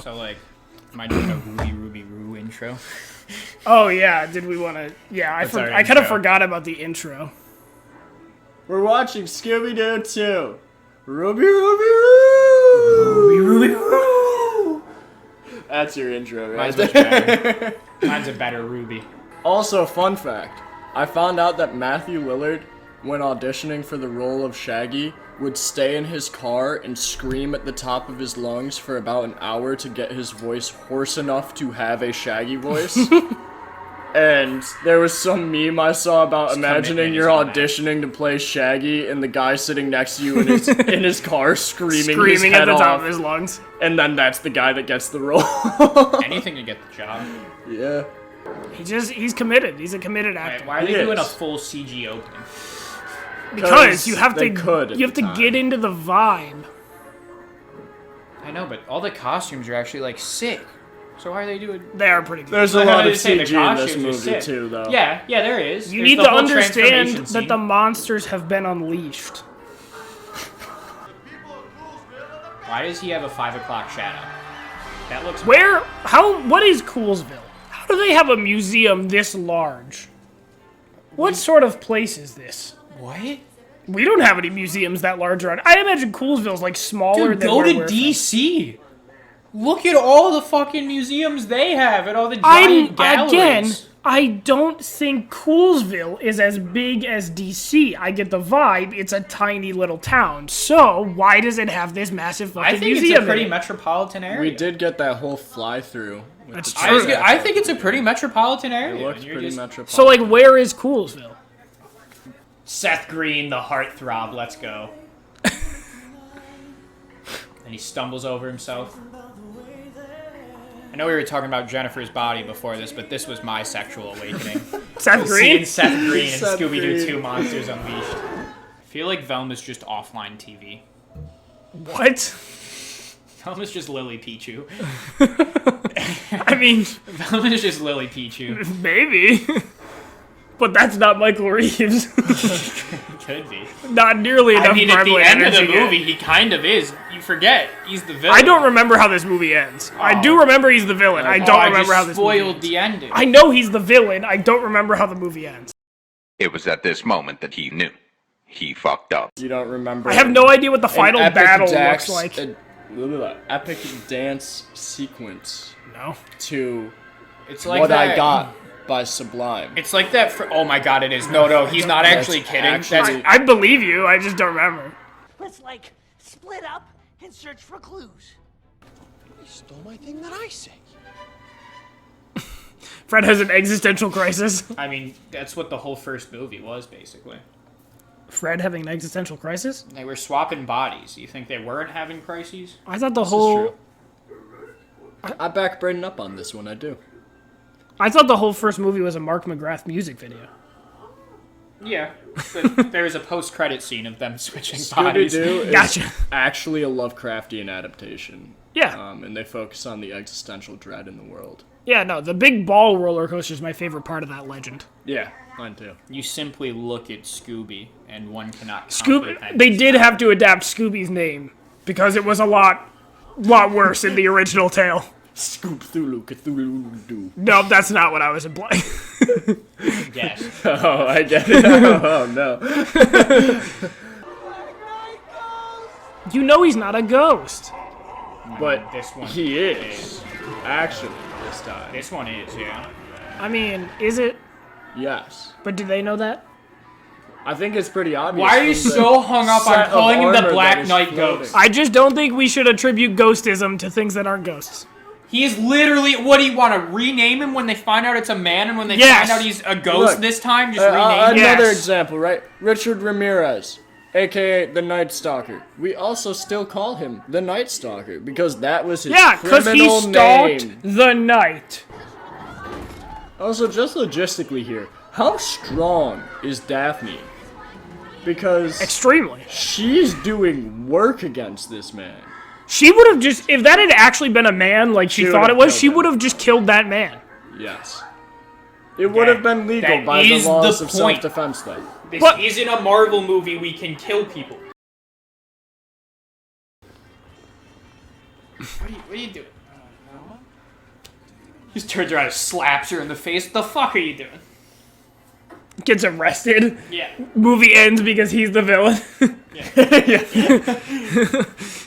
So, like, am I doing a Ruby Ruby Roo intro? Oh, yeah. Did we want to... Yeah, I kind of forgot about the intro. We're watching Scooby-Doo 2. Ruby Ruby Roo! Ruby Ruby Roo! That's your intro, right? Mine's much better. Mine's a better Ruby. Also, fun fact. I found out that Matthew Lillard, when auditioning for the role of Shaggy, would stay in his car and scream at the top of his lungs for about an hour to get his voice hoarse enough to have a Shaggy voice. And there was some meme I saw about imagining you're auditioning to play Shaggy and the guy sitting next to you in his car screaming his head at the top off, of his lungs. And then that's the guy that gets the role. Anything to get the job. Yeah. He's committed. He's a committed actor. Why are they doing a full CG opening? Because you have to get into the vibe. I know, but all the costumes are actually like sick. So why are they doing? They are pretty good. There's a lot of CG in this movie too, though. Yeah, there is. You need to understand that the monsters have been unleashed. Why does he have a 5 o'clock shadow? That looks. What is Coolsville? How do they have a museum this large? What sort of place is this? What? We don't have any museums that large around. I imagine Coolsville's like smaller than where we're to DC. Look at all the fucking museums they have and all the giant galleries. Again, I don't think Coolsville is as big as DC. I get the vibe. It's a tiny little town. So why does it have this massive fucking museum? I think it's a pretty metropolitan area. We did get that whole fly-through. That's true. I think it's a pretty metropolitan area. It looks pretty metropolitan. So, like, where is Coolsville? Seth Green, the heartthrob. Let's go. And he stumbles over himself. I know we were talking about Jennifer's body before this, but this was my sexual awakening. Seth Green? Seeing Seth Green in Scooby-Doo 2 Monsters Unleashed. I feel like Velma's just offline TV. What? Velma's just Lily Pichu. I mean... Velma's just Lily Pichu. Maybe. But that's not Michael Reeves. Could be. Not nearly enough. I mean, at the end of the movie, he kind of is. You forget, he's the villain. I don't remember how this movie ends. Oh. I do remember he's the villain. I don't remember how this movie ends. Spoiled the ending. I know he's the villain. I don't remember how the movie ends. It was at this moment that he knew. He fucked up. You don't remember. I have no idea what the final battle looks like. Epic dance sequence. No. To it's like what that. I got by Sublime. It's like that. Oh my god, it is. No, he's not actually kidding. I believe you. I just don't remember. Let's like split up and search for clues. You stole my thing that I say. Fred has an existential crisis. I mean, that's what the whole first movie was, basically. Fred having an existential crisis? They were swapping bodies. You think they weren't having crises? I thought the whole... I back Braden up on this one, I do. I thought the whole first movie was a Mark McGrath music video. Yeah, but there was a post-credit scene of them switching bodies. Scooby-Doo Gotcha. is actually a Lovecraftian adaptation. Yeah. And they focus on the existential dread in the world. Yeah, no, the big ball roller coaster is my favorite part of that legend. Yeah, mine too. You simply look at Scooby, and one cannot comprehend. They did have to adapt Scooby's name, because it was a lot worse in the original tale. Scoop Thulu Cthulhu. No, that's not what I was implying. Yes. Oh, I get it. Oh, no. You know he's not a ghost. But this one he is. Actually, this time. This one is, yeah. I mean, is it? Yes. But do they know that? I think it's pretty obvious. Why are you so hung up on calling him the Black Knight Ghost? I just don't think we should attribute ghostism to things that aren't ghosts. He is literally, what do you want to rename him when they find out it's a man, and when they find out he's a ghost this time, just rename him? Another example, right? Richard Ramirez, a.k.a. the Night Stalker. We also still call him the Night Stalker, because that was his criminal name. Yeah, because he stalked the night. Also, just logistically here, how strong is Daphne? Because... Extremely. She's doing work against this man. She would have just, if that had actually been a man like she thought it was, she would have just killed that man. Yes. It would have been legal by the laws of self-defense, though. This isn't a Marvel movie. We can kill people. What are you doing? He just turns around and slaps her in the face. What the fuck are you doing? Gets arrested. Yeah. Movie ends because he's the villain.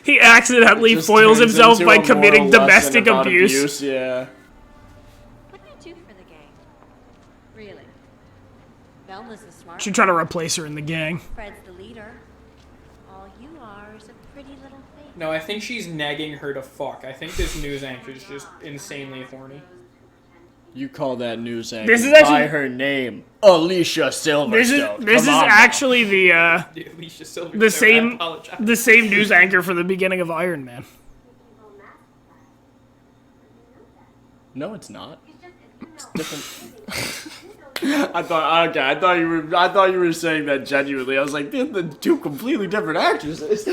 He accidentally Just foils turns himself into by a moral committing lesson domestic about abuse. Yeah. What can I do for the gang? Really? Velma's the smart Should try to replace her in the gang. Fred's the leader. All you are is a pretty little thing. No, I think she's negging her to fuck. I think this news anchor is just insanely horny. You call that news anchor This is actually- by her name, Alicia Silverstone. This is actually the Alicia Silverstone, the same I apologize. the same news anchor for the beginning of Iron Man. No, it's not. It's different. I thought you were saying that genuinely. I was like, they're the two completely different actresses.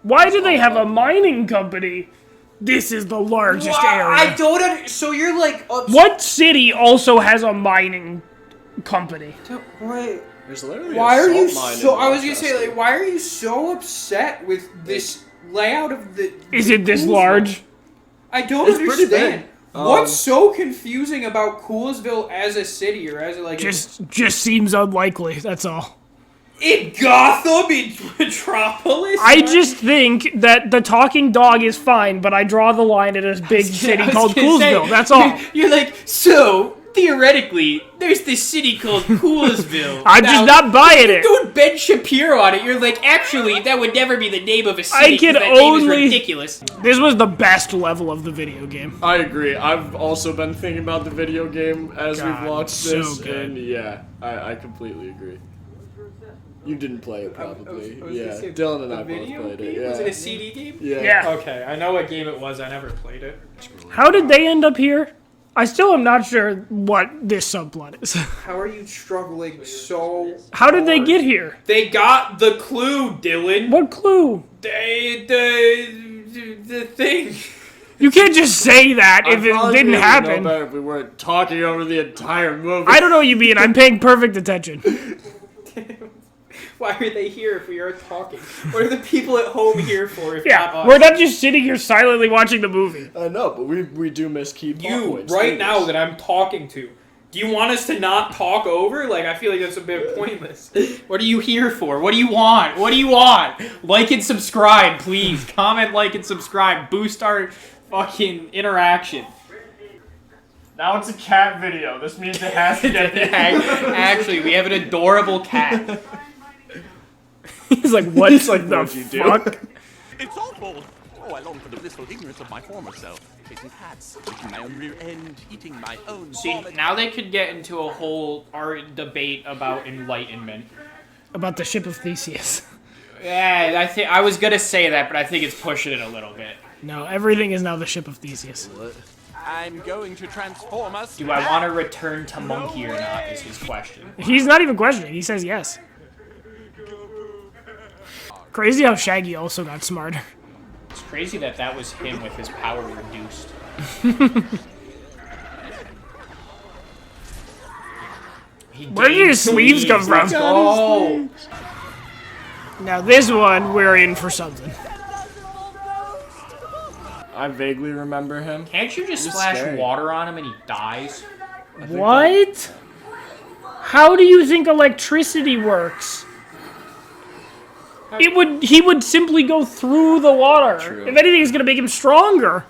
Why do they have a mining company? This is the largest area. I don't so you're like... What city also has a mining company? Wait, There's literally why a are you salt mine so... in I was gonna say, Rochester. like, why are you so upset with this layout of the... Is it this large? I don't It's pretty understand. big. What's so confusing about Coolsville as a city, or as like... Just seems unlikely, that's all. In Gotham, in Metropolis? I just think that the talking dog is fine, but I draw the line at a big city called Coolsville, that's all. You're like, so, theoretically, there's this city called Coolsville. I'm just not buying it. Going Ben Shapiro on it, you're like, actually, that would never be the name of a city. I can 'cause that name is only- ridiculous. This was the best level of the video game. I agree. I've also been thinking about the video game as God, we've watched so this, good. and yeah, I completely agree. You didn't play it, probably. I was Yeah, gonna say, Dylan and the I both video played it. game? Yeah. Was it a CD game? Yeah. Okay, I know what game it was. I never played it. How did they end up here? I still am not sure what this subplot is. How are you struggling so... How did they get here? They got the clue, Dylan. What clue? The thing. You can't just say that if I'd it probably didn't be able to know happen. better if we weren't talking over the entire movie. I don't know what you mean. I'm paying perfect attention. Why are they here if we are talking? What are the people at home here for if not Yeah, us? we're not just sitting here silently watching the movie. I know, but we do miss key plot You, points. right too. now, that I'm talking to. Do you want us to not talk over? Like, I feel like that's a bit pointless. What are you here for? What do you want? What do you want? Like and subscribe, please. Comment, like, and subscribe. Boost our fucking interaction. Now it's a cat video. This means it has to get Actually, we have an adorable cat. He's like, what He's like, the what'd you do? fuck? It's awful! Oh, I long for the blissful ignorance of my former self. Chasing cats, licking my own rear end, eating my own See, vomit. now they could get into a whole debate about enlightenment. About the ship of Theseus. Yeah, I was gonna say that, but I think it's pushing it a little bit. No, everything is now the ship of Theseus. I'm going to transform us. Do I want to return to Monkey or not? Is his question. He's not even questioning. He says yes. Crazy how Shaggy also got smarter. It's crazy that was him with his power reduced. Where did his sleeves come from? Oh, Now this one, we're in for something. I vaguely remember him. can't you just He's splash scary. water on him and he dies? What? How do you think electricity works? He would simply go through the water. True. If anything, it's gonna make him stronger.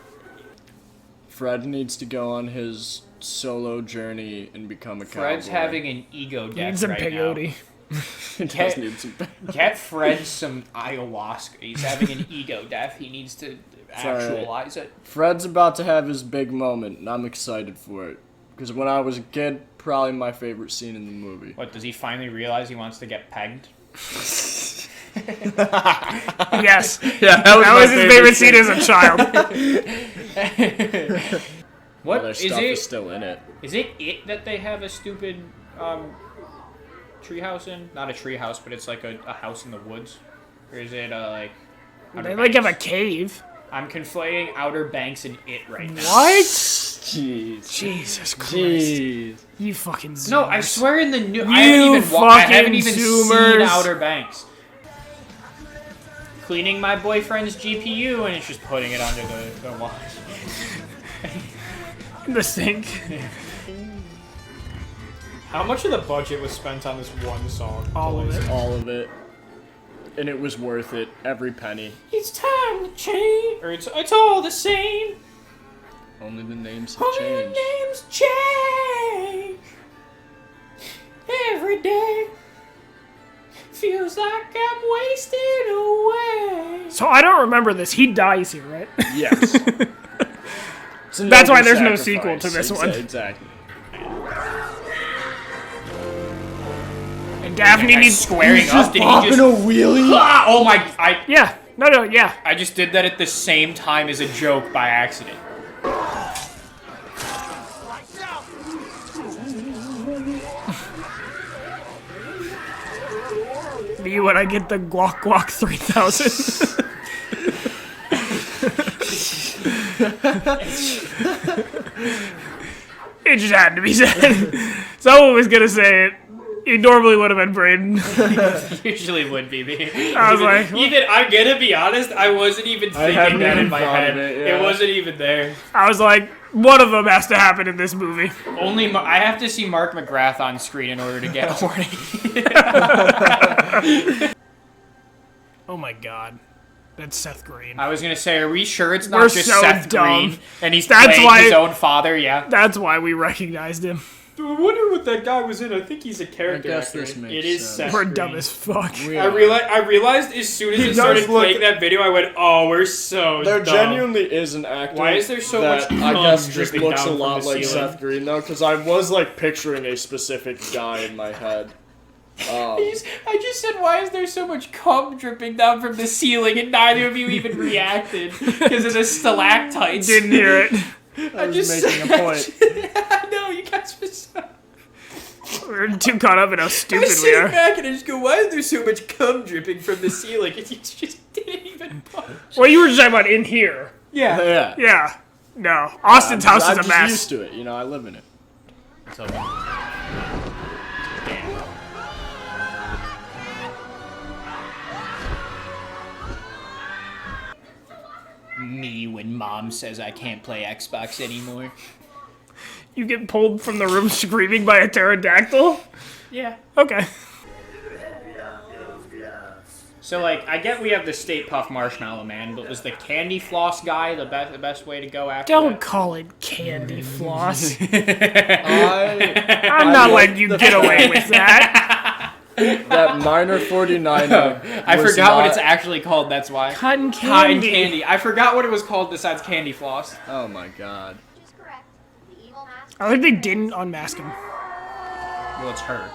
Fred needs to go on his solo journey and become a cowboy. Fred's having an ego death Needs some right peyote. He does need some. now. Get Fred some ayahuasca. He's having an ego death. He needs to alright. actualize it. Fred's about to have his big moment, and I'm excited for it. Because when I was a kid, probably my favorite scene in the movie. What, does he finally realize he wants to get pegged? Yes. Yeah, That was his favorite scene as a child. What Their is stuff it? is still in it. Is it that they have a stupid treehouse in? Not a treehouse, but it's like a house in the woods. Or is it like? Outer They like have a Banks? cave. I'm conflating Outer Banks and it right now. What? Jeez. Jesus Christ. Jeez. You fucking zoomers. No, I swear in the new. You I haven't even seen fucking zoomers. Outer Banks. cleaning my boyfriend's GPU, and it's just putting it under the wash. The sink. How much of the budget was spent on this one song? All of it. All of it. And it was worth it, every penny. It's time to change, or it's all the same. Only the names have Only the changed. names change. Every day feels like I'm wasted away. So I don't remember this. He dies here, right? Yes. It's a That's why noble there's no sacrifice. sequel to this one. Exactly. And Daphne needs Squaring up. Did he Popping just? a wheelie? Ah, oh my! Yeah. No, yeah. I just did that at the same time as a joke by accident. Me when I get the Guac Guac 3000. It just had to be said. Someone was gonna say it. It normally would have been Braden. Usually would be me. I was like, even I'm gonna be honest, I wasn't even thinking hadn't that in even my thought head. of it, yeah. It wasn't even there. I was like, one of them has to happen in this movie. Only I have to see Mark McGrath on screen in order to get horny. Oh my god. That's Seth Green. I was gonna say, are we sure it's not We're just so Seth dumb. Green and he's That's playing why- his own father? Yeah. That's why we recognized him. I wonder what that guy was in. I think he's a character I guess actor. this makes It is sense. Seth We're Green. dumb as fuck. I realized as soon as it does started look- playing that video, I went, "Oh, we're so There dumb." genuinely is an actor. Why is there so that much I cum guess just dripping looks a down from lot the like ceiling? Seth Green though, because I was like picturing a specific guy in my head. I just said, why is there so much cum dripping down from the ceiling, and neither of you even reacted because of the stalactites. Didn't hear it. I was just making a point. I know, you guys were so... We're too caught up in how I stupid was we sitting are. back and I just go, why is there so much cum dripping from the ceiling? And you just didn't even budge. Well, you were just talking about in here. Yeah. Yeah. Yeah. No. Austin's house I'm is a just mess. used to it, you know. I live in it. So, damn. Me when mom says I can't play Xbox anymore. You get pulled from the room screaming by a pterodactyl? Yeah. Okay. So, like, I get we have the Stay Puft Marshmallow Man, but was the Candy Floss guy the best way to go after Don't that? call it candy floss. I'm I'm not letting you get away with that. That minor 49er. I was forgot what it's not- actually called, that's why. Cotton Cotton candy. candy. I forgot what it was called besides Candy Floss. Oh my god. She's correct. The evil mask. I think they didn't unmask him. Well, it's her.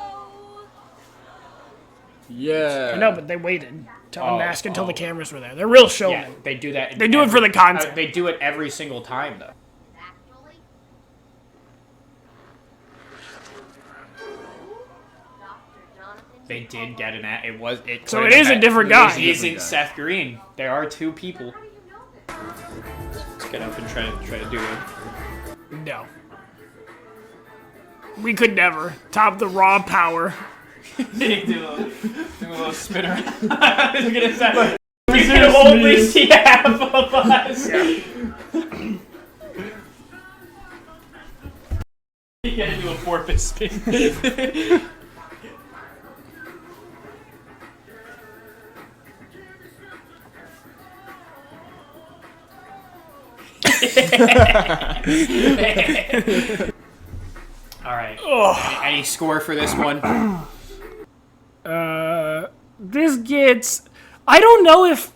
Yeah. I know, but they waited to unmask until oh. the cameras were there. They're real showmen. Yeah, they do that. They do it for the content. They do it every single time, though. Actually. Dr. Jonathan. They did get an. It was. It. So it is a different guy. It isn't Seth Green. There are two people. Let's get up and try to do it. No. We could never top the raw power. do a little spin around. I was gonna say. You can only see half of us. You gotta do a porpoise spin. Alright. Any score for this one? This gets... I don't know if...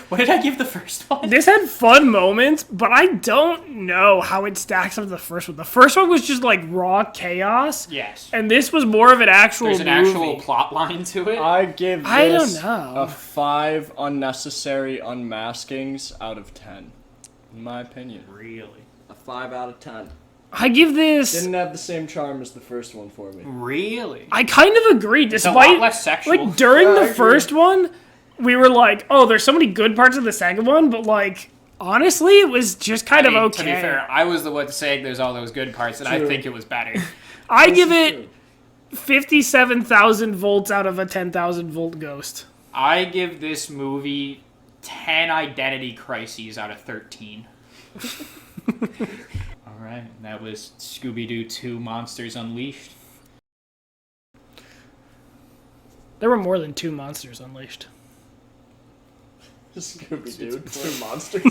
What did I give the first one? This had fun moments, but I don't know how it stacks up to the first one. The first one was just like raw chaos. Yes. And this was more of an actual There's an movie. actual plot line to it. I give this I don't know. a 5 unnecessary unmaskings out of 10. In my opinion. Really? A 5 out of 10. I give this... Didn't have the same charm as the first one for me. Really? I kind of agree, a despite... lot less sexual. Like, during Yeah, I the agree. first one, we were like, oh, there's so many good parts of the second one, but like, honestly, it was just kind of okay. To be fair, I was the one saying there's all those good parts, and I True. think it was better. I give it 57,000 volts out of a 10,000 volt ghost. I give this movie 10 identity crises out of 13. Alright, that was Scooby-Doo 2 Monsters Unleashed. There were more than 2 monsters unleashed. Scooby-Doo, 2 monsters.